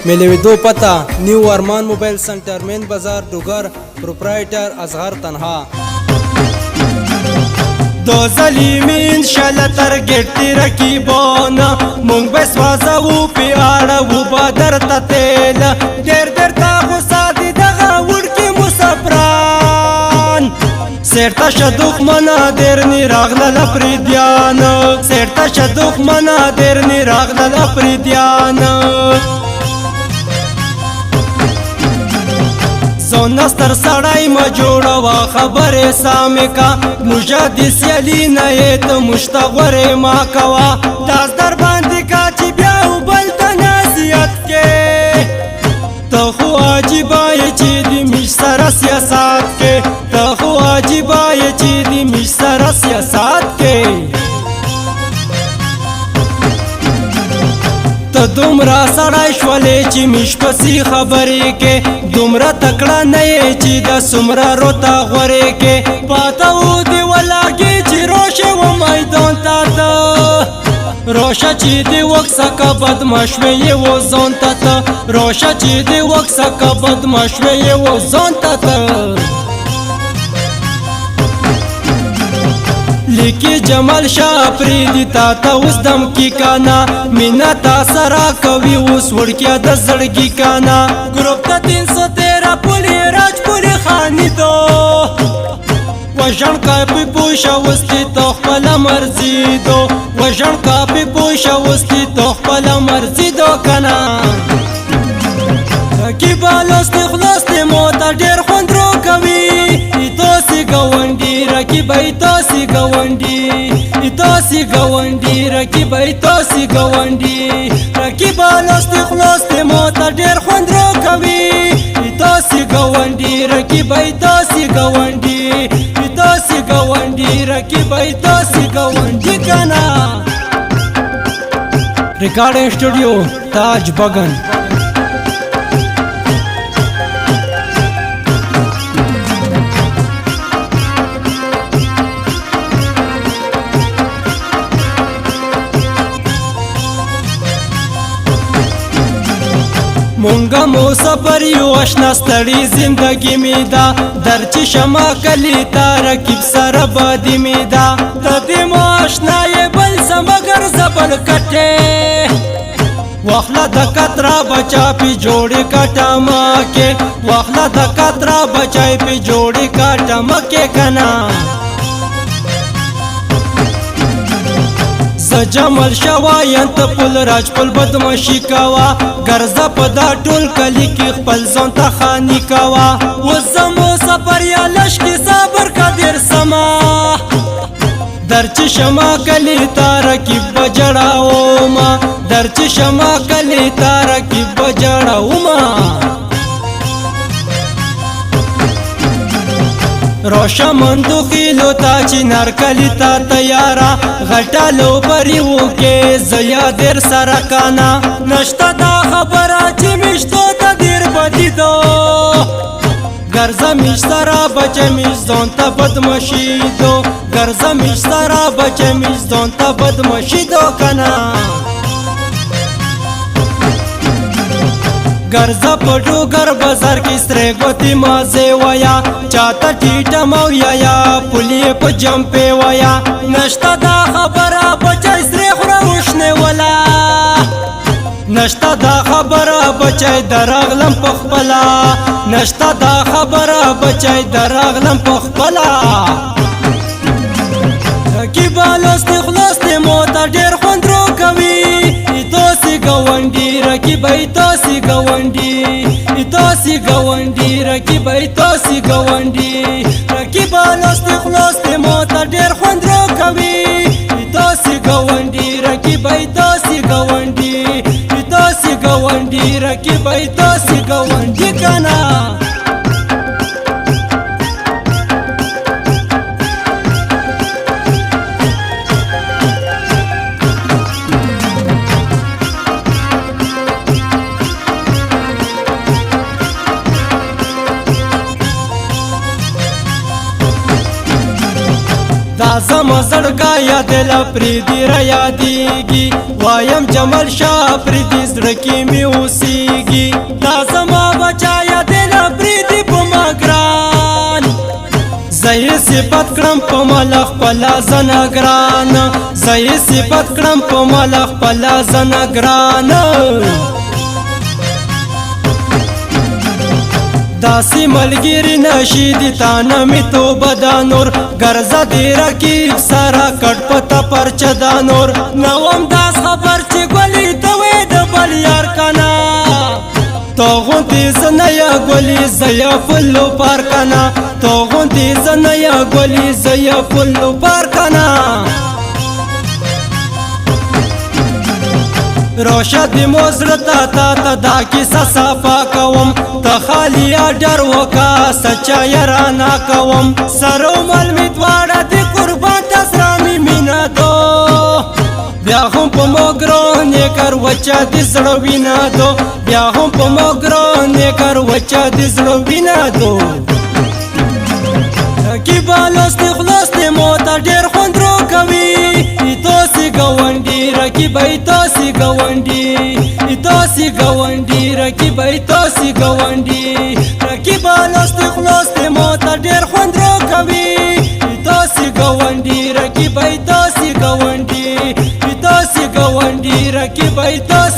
मिलेविदो पता न्यू अरमान mobile centre main बाजार डुगर प्रोप्राइटर अजहर तनहा दो ظالمین شل ترګټی رقیبان مونږ به سوځو په اړه و بدر تتل ډېر تا غوسه دي دغه وړکي مسافران سرتا شدوخ منا درنی راغله لپریدیان سرتا شدوخ منا درنی راغله لپریدیان زونستر سړای ما جوړوا خبره سامه کا مجادی سیلی نه ته مشتغره ما کوا داس در باندې کا چې بیا وبل ته نصیحت کې ته خو عجیبای چې دی مش سره سیاست کې ته خو عجیبای چې دی مش سره سیاست کې ته دومره سړی شولې چې مش پسې خبرې کې دومره تکړه نه یې چې د څومره روته غورې کې پاته و دې ولاګې چې روشه و میدان ته ته روشه چې دې وکسکه بدمشوې و ځان ته ته روشه چې دې وکسکه بدمشوې و ځان ته ته لیکی جمال شاه پریدی تا تا اوس دم کی کانا مینا تا سرا کوي اوس وړکیا د زړګي کانا ګروپ ته 313 پولی راج پولی خانی دو وژن کا په پوښه وستي تو خپل مرزي دو وژن کا په پوښه وستي تو خپل مرزي دو کنا کی بالوست خلاص مو تا ډیر خوندرو کوي توسی گوندی رکی بای توسی گوندی توسی گوندی رکی بای توسی گوندی رکی بالوست خلاص مو تا ډیر خوندرو کوي توسی گوندی رکی بای توسی گوندی توسی گوندی رکی بای توسی گوندی کنا ریکارډینګ سټوډیو تاج بغن مونږه مو سفر یو آشنا ستړي زندگی می دا درچ شما کلی تا رکیب سره بادی می دا د دې مو آشنا یې بل سمګر زبل کټه واخلا د کترا بچا پی جوړې کټه ما کې واخلا د کترا بچای پی جوړې کټه ما کې کنا جمل شواین ته پل راج پل بدمشي کوا ګرځه په دا ټول کلی کې خپل ځان ته خاني کوا وزمو سفر یا لشکې صبر قدر سما درچ شما کلی تارکی بجړاو ما درچ شما کلی تارکی بجړاو ما روشا مندو خیلو تا چنار کلی تا تیارا غټا لو پریو کې زیا دیر سره کانا نشتا دا خبره چې مشتو تا دیر بدی دو ګرځه مش سره بچ مش ځان ته بدمشي دو ګرځه مش سره بچ مش ځان ته بدمشي دو کنا ګرځه پټو ګر بازار کې سترې ګوتی مازه ویا چاته ټیټه مو یا پولی په جمپې ویا نشتا دا خبره بچای سترې خورا وښنه ولا نشتا دا خبره بچای دراغلم په خپلا نشتا دا خبره بچای دراغلم په خپلا کی بالوست خلاص مو تا ډیر خوندرو کوي توسی گوندی رکی بای توسی گوندی توسی گوندی رکی بای توسی گوندی رکی بالوست خلاص مو تا ډیر خوندرو کوي توسی گوندی رکی بای توسی گوندی توسی گوندی رکی بای توسی گوندی کنا زما زړګا یادل پریدي را یادېږي وایم جمال شاه پریدي زړه کې مې اوسېږي صفت کړم په مال خپل زنه ګران زې صفت کړم په مال خپل زنه ګران داسې ملګری نشي دي تانه می توبه دا نور ګرځه دې رقیب سره کټ پته پرچه دا نور نوم داس خبر چې ګلې ته وې د بل یار کنا تو غونتی زنیا ګلې زیا فلو پار کنا تو غونتی زنیا ګلې زیا فلو پار کنا روشا دی موزرتا تا دا کیسا صافا کوم تا خالی ډر وکا سچا یرانا کوم سرو مل میدواړه دی قربان تسرامی مینا دو بیا هم په موګران کر وچا دی زړه وینا دو بیا هم په موګران کر وچا دی زړه وینا دو کی بالوست خلاص دی موتا ډیر خوندرو کوي توسی گوندی رکی بای توسی گوندی توسی گوندی رکی بای توسی گوندی رکی بالوست خلاص موتا ډیر خوندرو کوي توسی گوندی رکی بای توسی گوندی توسی گوندی رکی بای توسی